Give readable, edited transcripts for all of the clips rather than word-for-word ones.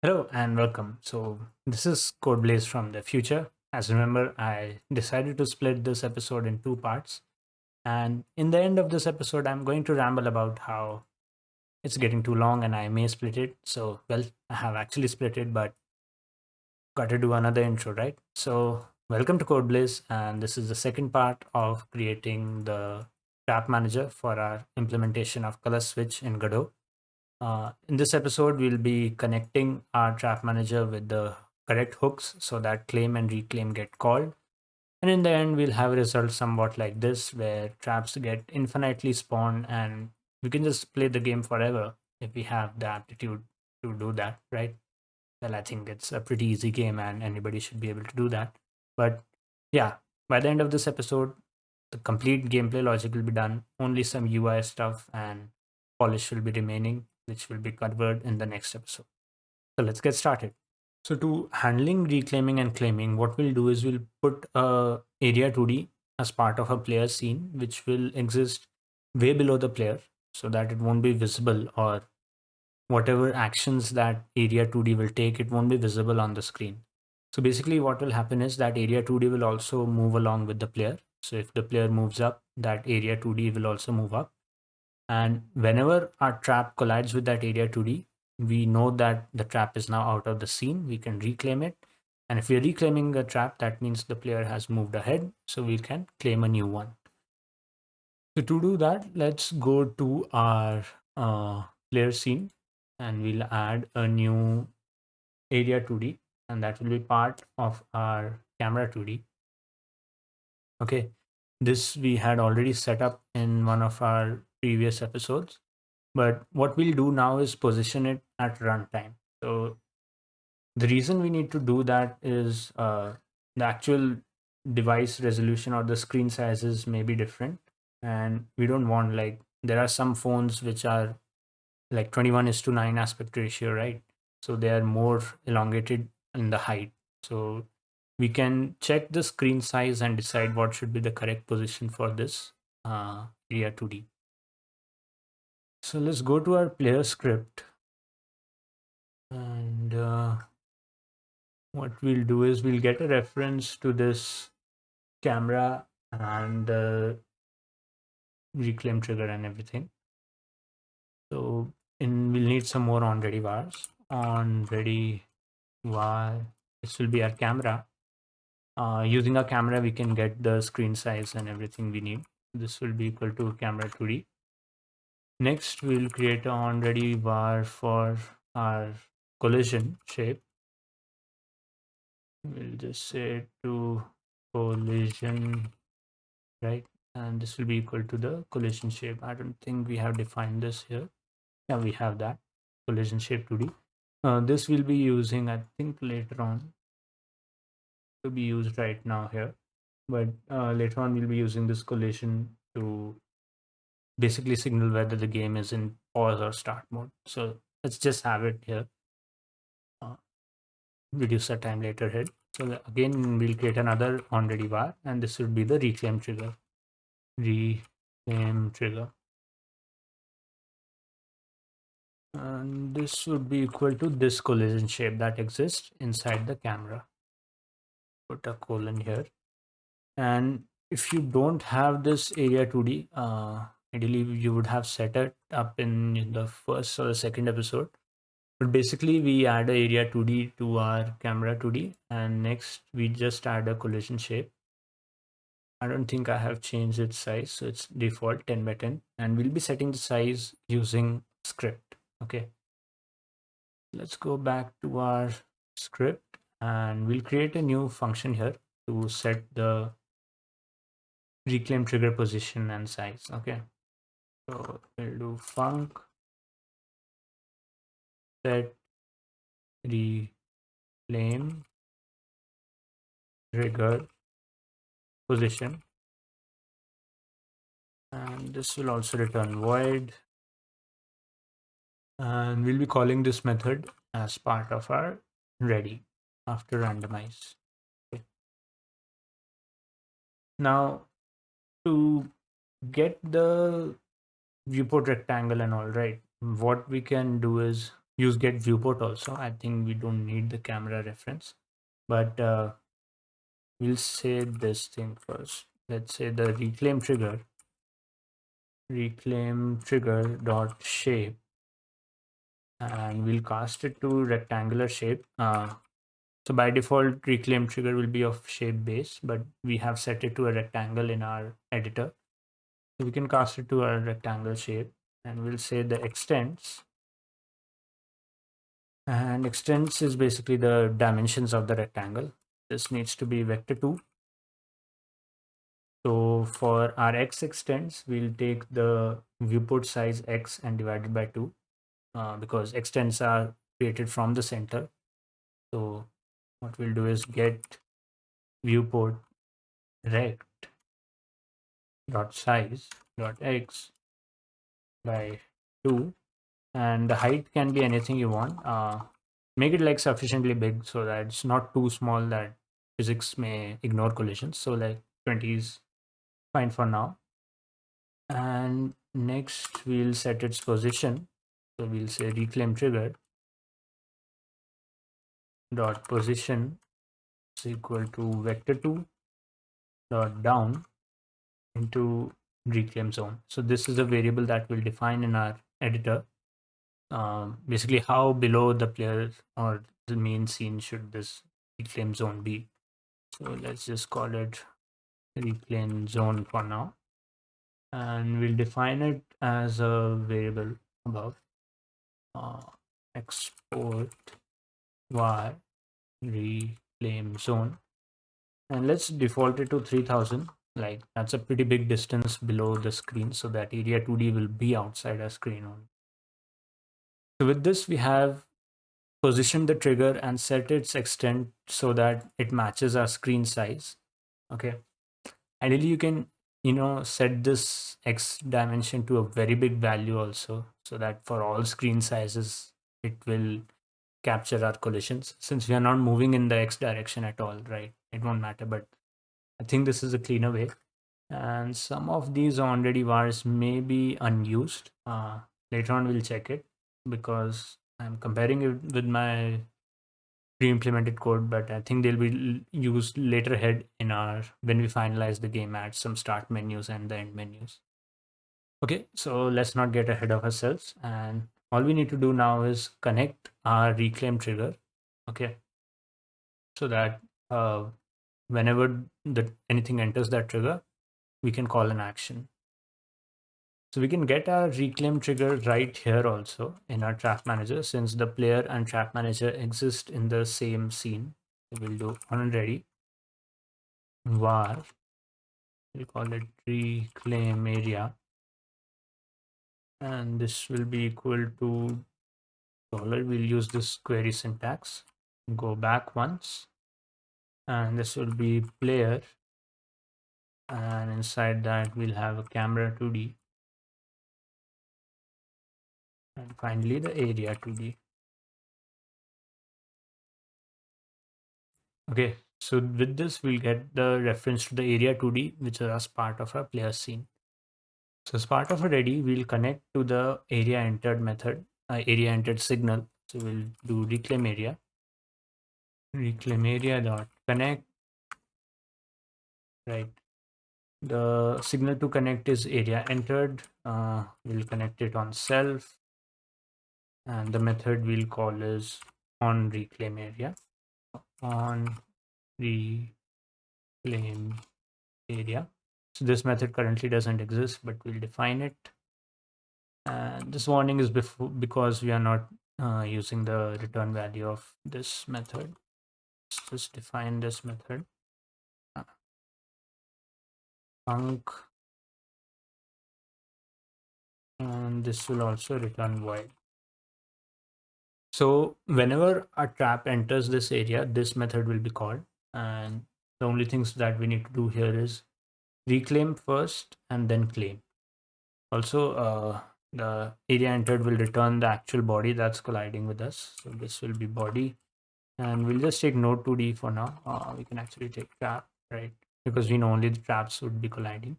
Hello and welcome. So, this is Code Blaze from the future. As remember, I decided to split this episode in two parts. And in the end of this episode, I'm going to ramble about how it's getting too long and I may split it. So, well, I have actually split it, but got to do another intro, right? So, welcome to Code Blaze. And this is the second part of creating the trap manager for our implementation of color switch in Godot. In this episode, we'll be connecting our trap manager with the correct hooks so that claim and reclaim get called. And in the end, we'll have a result somewhat like this, where traps get infinitely spawned and we can just play the game forever if we have the aptitude to do that, right? Well, I think it's a pretty easy game and anybody should be able to do that. But yeah, by the end of this episode, the complete gameplay logic will be done, only some UI stuff and polish will be remaining, which will be covered in the next episode. So let's get started. So to handling reclaiming and claiming, what we'll do is we'll put area 2D as part of a player scene, which will exist way below the player so that it won't be visible, or whatever actions that area 2D will take, it won't be visible on the screen. So basically what will happen is that area 2D will also move along with the player. So if the player moves up, that area 2D will also move up. And whenever our trap collides with that area 2D, we know that the trap is now out of the scene. We can reclaim it. And if we're reclaiming the trap, that means the player has moved ahead. So we can claim a new one. So to do that, let's go to our player scene and we'll add a new area 2D, and that will be part of our camera 2D. Okay, this we had already set up in one of our previous episodes, but what we'll do now is position it at runtime. So the reason we need to do that is the actual device resolution or the screen sizes may be different, and we don't want, like, there are some phones which are like 21:9 aspect ratio, right? So they are more elongated in the height. So we can check the screen size and decide what should be the correct position for this area 2D. So let's go to our player script, and what we'll do is we'll get a reference to this camera and the reclaim trigger and everything. So we'll need some more on ready vars. On ready var, this will be our camera. Using a camera, we can get the screen size and everything we need. This will be equal to camera 2D. Next, we'll create a on ready var for our collision shape. We'll just say to collision, right? And this will be equal to the collision shape. I don't think we have defined this here. Yeah, we have that collision shape 2D. This will be using, I think, later on, to be used right now here, but later on we'll be using this collision to basically signal whether the game is in pause or start mode. So let's just have it here. Uh, Reduce the time later head. So again, we'll create another onReady var, and this would be the reclaim trigger. Reclaim trigger. And this would be equal to this collision shape that exists inside the camera. Put a colon here. And if you don't have this area 2D, ideally you would have set it up in the first or the second episode. But basically, we add a area 2D to our camera 2D, and next we just add a collision shape. I don't think I have changed its size, so it's default 10 by 10, and we'll be setting the size using script. Okay, let's go back to our script and we'll create a new function here to set the reclaim trigger position and size. Okay, so we'll do func set reclaim trigger position, and this will also return void, and we'll be calling this method as part of our ready after randomize. Okay. Now to get the viewport rectangle and all, right, what we can do is use get viewport also. I think we don't need the camera reference, but we'll say this thing first. Let's say the reclaim trigger dot shape, and we'll cast it to rectangular shape. So by default, reclaim trigger will be of shape base, but we have set it to a rectangle in our editor. So we can cast it to a rectangle shape, and we'll say the extents. And extents is basically the dimensions of the rectangle. This needs to be vector 2. So for our x extents, we'll take the viewport size x and divide it by 2, because extents are created from the center. So what we'll do is get viewport rect dot size dot x by 2, and the height can be anything you want. Make it like sufficiently big so that it's not too small that physics may ignore collisions. So like 20 is fine for now. And next we'll set its position. So we'll say reclaim trigger dot position is equal to vector 2 dot down into reclaim zone. So this is a variable that we'll define in our editor. Basically how below the player or the main scene should this reclaim zone be. So let's just call it reclaim zone for now, and we'll define it as a variable above. Export var reclaim zone, and let's default it to 3000. Like that's a pretty big distance below the screen, so that area 2D will be outside our screen only. So with this, we have positioned the trigger and set its extent so that it matches our screen size. Okay. Ideally, you can, set this X dimension to a very big value also, so that for all screen sizes, it will capture our collisions. Since we are not moving in the X direction at all, right? It won't matter, but I think this is a cleaner way. And some of these already vars may be unused. Later on, we'll check it because I'm comparing it with my pre-implemented code, but I think they'll be used later ahead in our when we finalize the game, add some start menus and the end menus. Okay, so let's not get ahead of ourselves, and all we need to do now is connect our reclaim trigger. Okay, so that whenever anything enters that trigger, we can call an action. So we can get our reclaim trigger right here also in our trap manager, since the player and trap manager exist in the same scene. So we'll do onReady var, we'll call it reclaim area, and this will be equal to dollar. We'll use this query syntax, go back once, and this will be player, and inside that we'll have a camera 2D, and finally the area 2D. Okay, so with this we'll get the reference to the area 2D, which is as part of our player scene. So as part of a ready, we'll connect to the area entered method, area entered signal. So we'll do reclaim area dot connect, right? The signal to connect is area entered. We'll connect it on self, and the method we'll call is on reclaim area. On reclaim area. So this method currently doesn't exist, but we'll define it. And this warning is because we are not using the return value of this method. Let's just define this method. Func, and this will also return void. So whenever a trap enters this area, this method will be called, and the only things that we need to do here is reclaim first and then claim. Also, the area entered will return the actual body that's colliding with us. So this will be body, and we'll just take node 2D for now. We can actually take trap, right? Because we know only the traps would be colliding,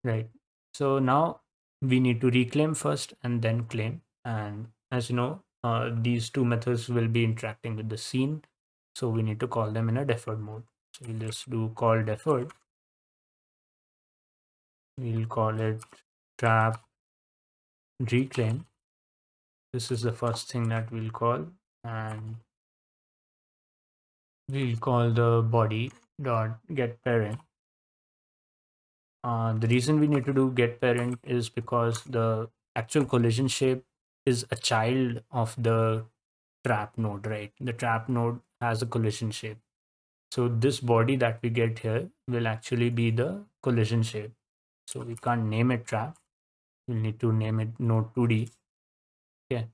right? So now we need to reclaim first and then claim. And as you know, these two methods will be interacting with the scene. So we need to call them in a deferred mode. So we'll just do call deferred. We'll call it trap reclaim. This is the first thing that we'll call, and we'll call the body dot get parent. The reason we need to do get parent is because the actual collision shape is a child of the trap node, right? The trap node has a collision shape. So this body that we get here will actually be the collision shape. So we can't name it trap. We'll need to name it node 2D. Okay.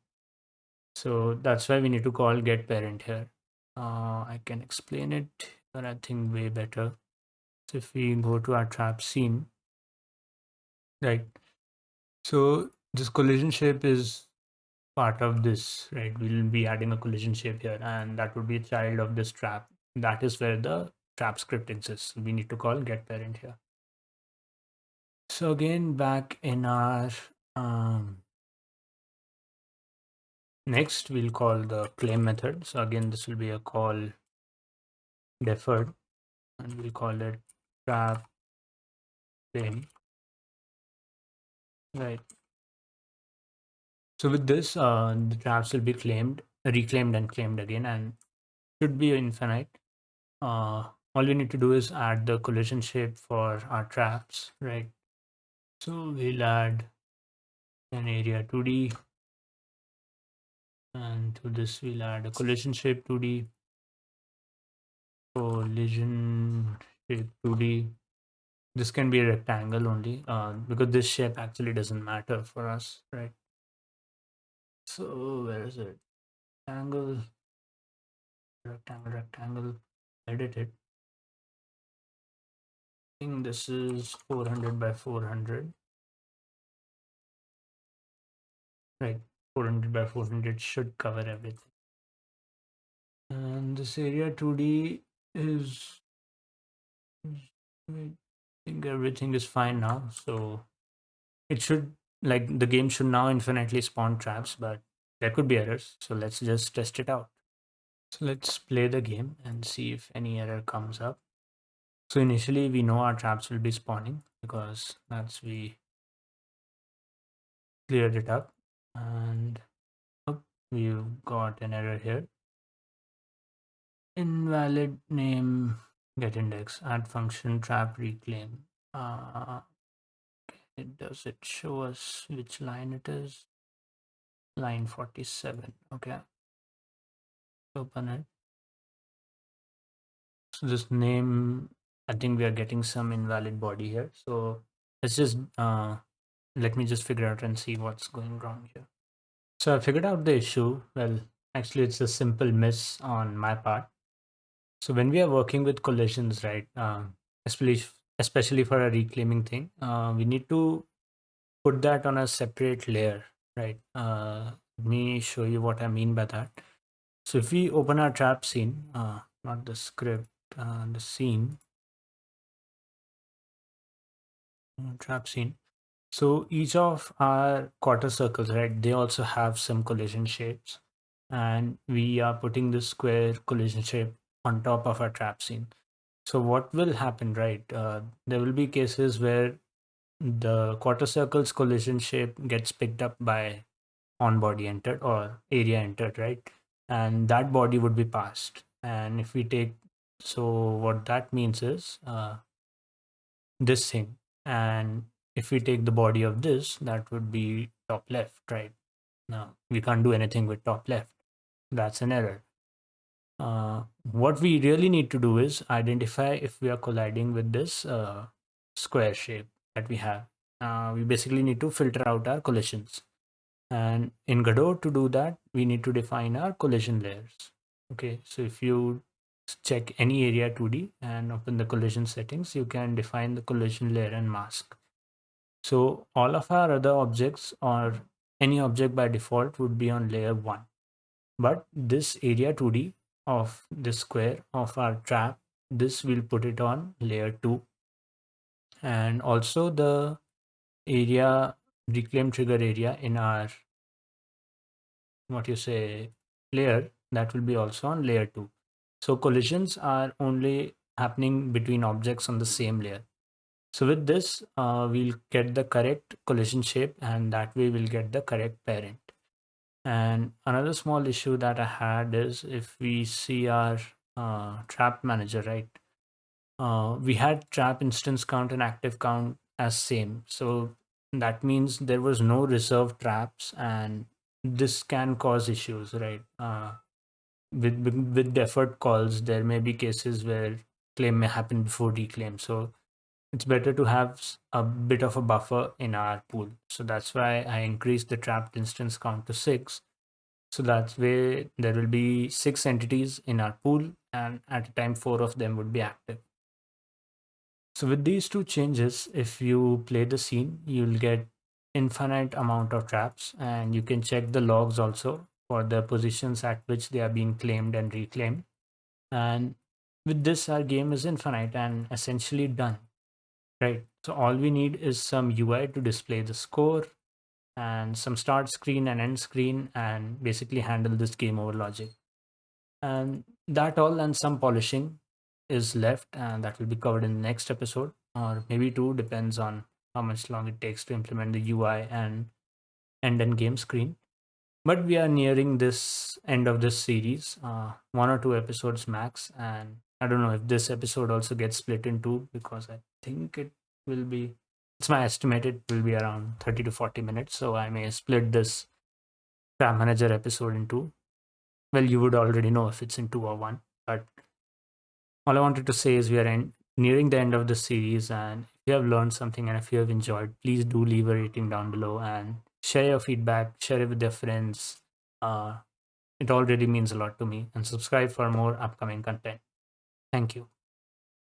So that's why we need to call get parent here. I can explain it, but I think way better. So if we go to our trap scene, right? So this collision shape is part of this, right? We'll be adding a collision shape here, and that would be a child of this trap. That is where the trap script exists. We need to call get parent here. So again, back in our next, we'll call the claim method. So again, this will be a call deferred, and we'll call it trap claim, right? So with this, the traps will be claimed, reclaimed, and claimed again, and should be infinite. All we need to do is add the collision shape for our traps, right? So we'll add an area 2D, and to this we'll add a collision shape 2D, collision shape 2D. This can be a rectangle only, because this shape actually doesn't matter for us, right? So where is it? Rectangle, rectangle, rectangle. Edit it. I think this is 400 by 400. Right, 400 by 400 should cover everything. And this area 2D is, I think everything is fine now. So it should, like, the game should now infinitely spawn traps, but there could be errors. So let's just test it out. So let's play the game and see if any error comes up. So initially we know our traps will be spawning because that's we cleared it up, and oh, we've got an error here. Invalid name get index add function trap reclaim. Does it show us which line it is? Line 47. Okay, open it. So this name, I think we are getting some invalid body here. So let's just let me just figure out and see what's going wrong here. So I figured out the issue. Well, actually it's a simple miss on my part. So when we are working with collisions, right, especially for a reclaiming thing, we need to put that on a separate layer, right? Let me show you what I mean by that. So if we open our trap scene, not the script, the scene, trap scene. So each of our quarter circles, right, they also have some collision shapes, and we are putting this square collision shape on top of our trap scene. So what will happen, right? There will be cases where the quarter circle's collision shape gets picked up by on body entered or area entered, right? And that body would be passed. And if we take, so what that means is this thing. And if we take the body of this, that would be top left, right? Now we can't do anything with top left. That's an error. What we really need to do is identify if we are colliding with this square shape that we have. We basically need to filter out our collisions. And in Godot, to do that, we need to define our collision layers. Okay, so if you check any area 2D and open the collision settings, you can define the collision layer and mask. So all of our other objects or any object by default would be on layer 1. But this area 2D of the square of our trap, this will put it on layer 2. And also the area reclaim trigger area in our what you say, layer, that will be also on layer 2. So collisions are only happening between objects on the same layer. So with this, we'll get the correct collision shape, and that way we'll get the correct parent. And another small issue that I had is if we see our trap manager, right? We had trap instance count and active count as same. So that means there was no reserved traps, and this can cause issues, right? With deferred calls, there may be cases where claim may happen before reclaim. So it's better to have a bit of a buffer in our pool. So that's why I increased the trapped instance count to 6. So that's way there will be 6 entities in our pool, and at a time 4 of them would be active. So with these two changes, if you play the scene, you'll get infinite amount of traps, and you can check the logs also for the positions at which they are being claimed and reclaimed. And with this, our game is infinite and essentially done, right? So all we need is some UI to display the score and some start screen and end screen, and basically handle this game over logic. And that all and some polishing is left, and that will be covered in the next episode, or maybe two, depends on how much long it takes to implement the UI and end game screen. But we are nearing this end of this series, 1 or 2 episodes max, and I don't know if this episode also gets split in two, because I think it will be, it's my estimate, it will be around 30 to 40 minutes, so I may split this Tab Manager episode in two. Well, you would already know if it's in two or one, but all I wanted to say is we are nearing the end of the series, and if you have learned something and if you have enjoyed, please do leave a rating down below and share your feedback, share it with your friends. Uh, it all really means a lot to me, and subscribe for more upcoming content. Thank you.